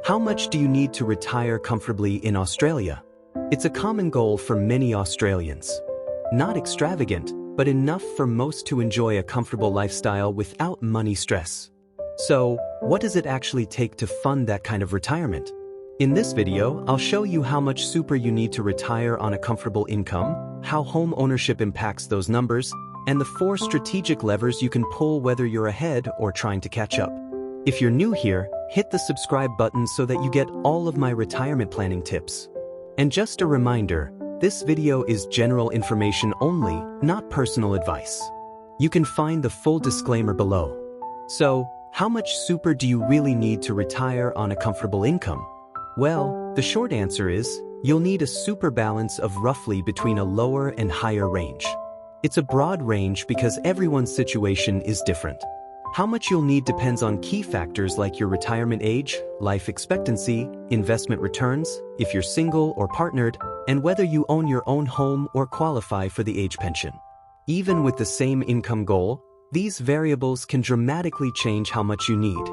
How much do you need to retire comfortably in Australia? It's a common goal for many Australians. Not extravagant, but enough for most to enjoy a comfortable lifestyle without money stress. So, what does it actually take to fund that kind of retirement? In this video, I'll show you how much super you need to retire on a comfortable income, how home ownership impacts those numbers, and the 4 strategic levers you can pull whether you're ahead or trying to catch up. If you're new here, hit the subscribe button so that you get all of my retirement planning tips. And just a reminder, this video is general information only, not personal advice. You can find the full disclaimer below. So, how much super do you really need to retire on a comfortable income? Well, the short answer is, you'll need a super balance of roughly between a lower and higher range. It's a broad range because everyone's situation is different. How much you'll need depends on key factors like your retirement age, life expectancy, investment returns, if you're single or partnered, and whether you own your own home or qualify for the age pension. Even with the same income goal, these variables can dramatically change how much you need.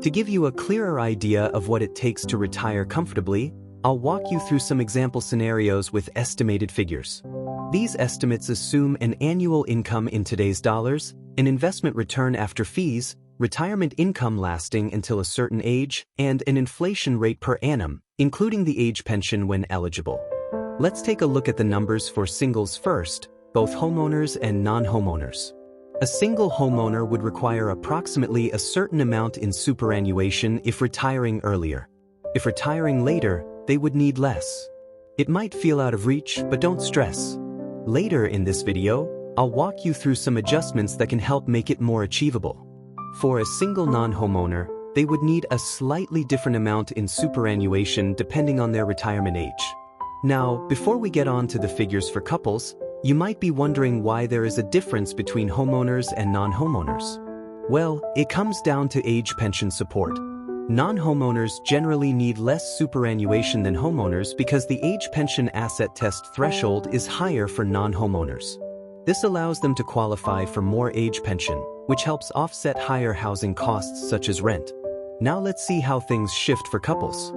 To give you a clearer idea of what it takes to retire comfortably, I'll walk you through some example scenarios with estimated figures. These estimates assume an annual income in today's dollars, an investment return after fees, retirement income lasting until a certain age, and an inflation rate per annum, including the age pension when eligible. Let's take a look at the numbers for singles first, both homeowners and non-homeowners. A single homeowner would require approximately a certain amount in superannuation if retiring earlier. If retiring later, they would need less. It might feel out of reach, but don't stress. Later in this video, I'll walk you through some adjustments that can help make it more achievable. For a single non-homeowner, they would need a slightly different amount in superannuation depending on their retirement age. Now, before we get on to the figures for couples, you might be wondering why there is a difference between homeowners and non-homeowners. Well, it comes down to age pension support. Non-homeowners generally need less superannuation than homeowners because the age pension asset test threshold is higher for non-homeowners. This allows them to qualify for more age pension, which helps offset higher housing costs such as rent. Now let's see how things shift for couples.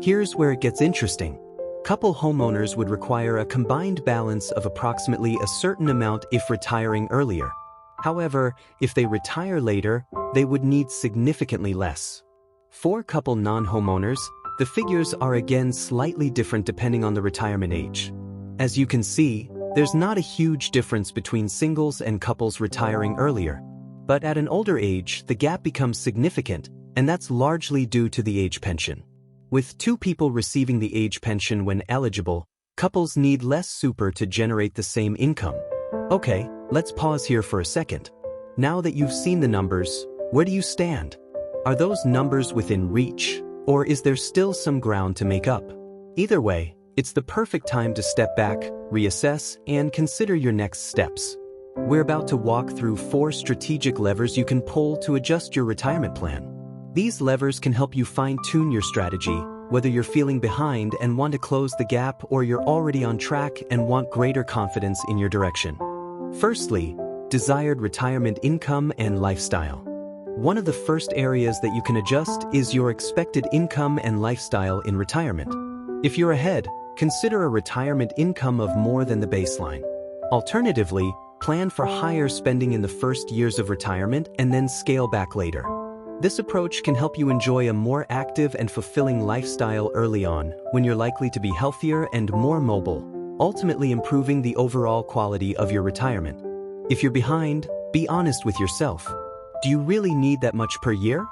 Here's where it gets interesting. Couple homeowners would require a combined balance of approximately a certain amount if retiring earlier. However, if they retire later, they would need significantly less. For couple non-homeowners, the figures are again slightly different depending on the retirement age. As you can see, there's not a huge difference between singles and couples retiring earlier. But at an older age, the gap becomes significant, and that's largely due to the age pension. With 2 people receiving the age pension when eligible, couples need less super to generate the same income. Okay, let's pause here for a second. Now that you've seen the numbers, where do you stand? Are those numbers within reach, or is there still some ground to make up? Either way, it's the perfect time to step back, reassess, and consider your next steps. We're about to walk through 4 strategic levers you can pull to adjust your retirement plan. These levers can help you fine-tune your strategy, whether you're feeling behind and want to close the gap or you're already on track and want greater confidence in your direction. Firstly, desired retirement income and lifestyle. One of the first areas that you can adjust is your expected income and lifestyle in retirement. If you're ahead, consider a retirement income of more than the baseline. Alternatively, plan for higher spending in the first years of retirement and then scale back later. This approach can help you enjoy a more active and fulfilling lifestyle early on when you're likely to be healthier and more mobile, ultimately improving the overall quality of your retirement. If you're behind, be honest with yourself. Do you really need that much per year?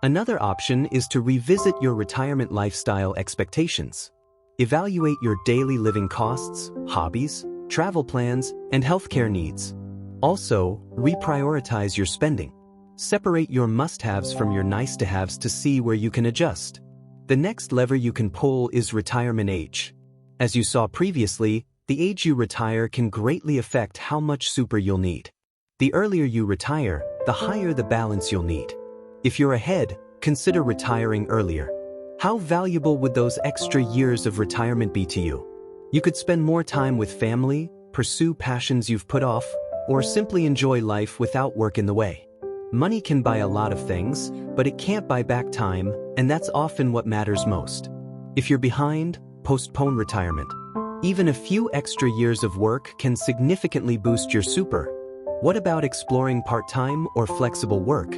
Another option is to revisit your retirement lifestyle expectations. Evaluate your daily living costs, hobbies, travel plans, and healthcare needs. Also, reprioritize your spending. Separate your must-haves from your nice-to-haves to see where you can adjust. The next lever you can pull is retirement age. As you saw previously, the age you retire can greatly affect how much super you'll need. The earlier you retire, the higher the balance you'll need. If you're ahead, consider retiring earlier. How valuable would those extra years of retirement be to you? You could spend more time with family, pursue passions you've put off, or simply enjoy life without work in the way. Money can buy a lot of things, but it can't buy back time, and that's often what matters most. If you're behind, postpone retirement. Even a few extra years of work can significantly boost your super. What about exploring part-time or flexible work?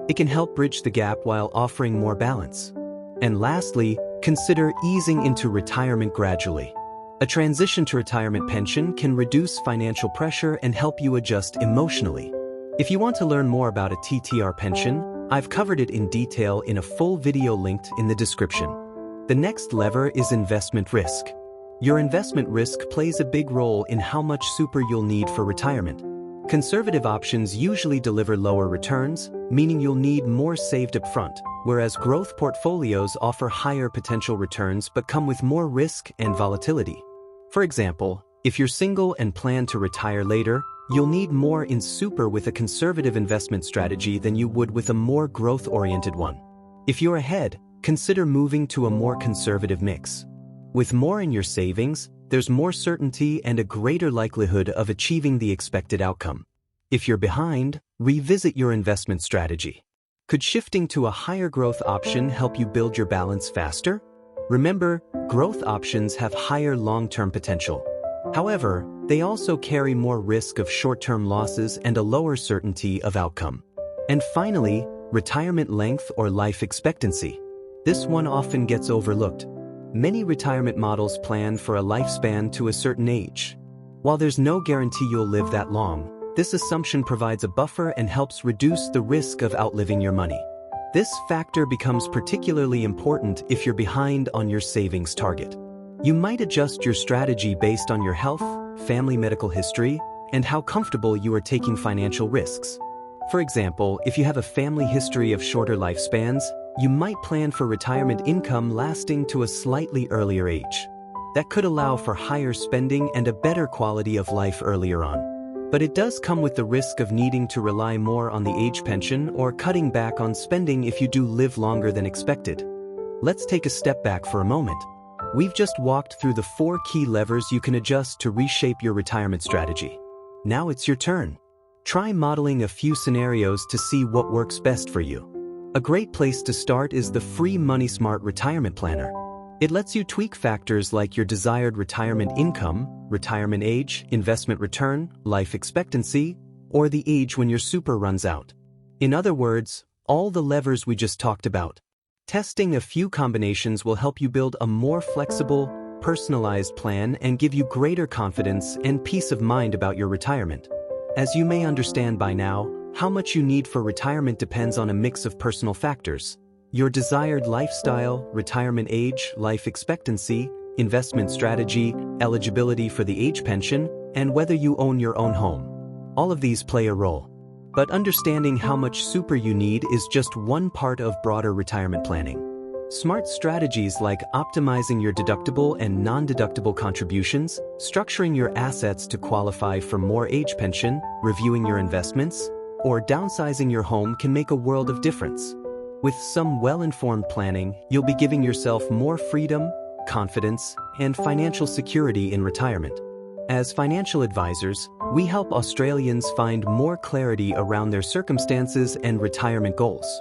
It can help bridge the gap while offering more balance. And lastly, consider easing into retirement gradually. A transition to retirement pension can reduce financial pressure and help you adjust emotionally. If you want to learn more about a TTR pension, I've covered it in detail in a full video linked in the description. The next lever is investment risk. Your investment risk plays a big role in how much super you'll need for retirement. Conservative options usually deliver lower returns, meaning you'll need more saved up front, whereas growth portfolios offer higher potential returns but come with more risk and volatility. For example, if you're single and plan to retire later, you'll need more in super with a conservative investment strategy than you would with a more growth-oriented one. If you're ahead, consider moving to a more conservative mix. With more in your savings, there's more certainty and a greater likelihood of achieving the expected outcome. If you're behind, revisit your investment strategy. Could shifting to a higher growth option help you build your balance faster? Remember, growth options have higher long-term potential. However, they also carry more risk of short-term losses and a lower certainty of outcome. And finally, retirement length or life expectancy. This one often gets overlooked. Many retirement models plan for a lifespan to a certain age. While there's no guarantee you'll live that long, this assumption provides a buffer and helps reduce the risk of outliving your money. This factor becomes particularly important if you're behind on your savings target. You might adjust your strategy based on your health, family medical history, and how comfortable you are taking financial risks. For example, if you have a family history of shorter lifespans, you might plan for retirement income lasting to a slightly earlier age. That could allow for higher spending and a better quality of life earlier on. But it does come with the risk of needing to rely more on the age pension or cutting back on spending if you do live longer than expected. Let's take a step back for a moment. We've just walked through the 4 key levers you can adjust to reshape your retirement strategy. Now it's your turn. Try modeling a few scenarios to see what works best for you. A great place to start is the free Money Smart Retirement Planner. It lets you tweak factors like your desired retirement income, retirement age, investment return, life expectancy, or the age when your super runs out. In other words, all the levers we just talked about. Testing a few combinations will help you build a more flexible, personalized plan and give you greater confidence and peace of mind about your retirement. As you may understand by now, how much you need for retirement depends on a mix of personal factors: your desired lifestyle, retirement age, life expectancy, investment strategy, eligibility for the age pension, and whether you own your own home. All of these play a role. But understanding how much super you need is just one part of broader retirement planning. Smart strategies like optimizing your deductible and non-deductible contributions, structuring your assets to qualify for more age pension, reviewing your investments, or downsizing your home can make a world of difference. With some well-informed planning, you'll be giving yourself more freedom, confidence, and financial security in retirement. As financial advisors, we help Australians find more clarity around their circumstances and retirement goals.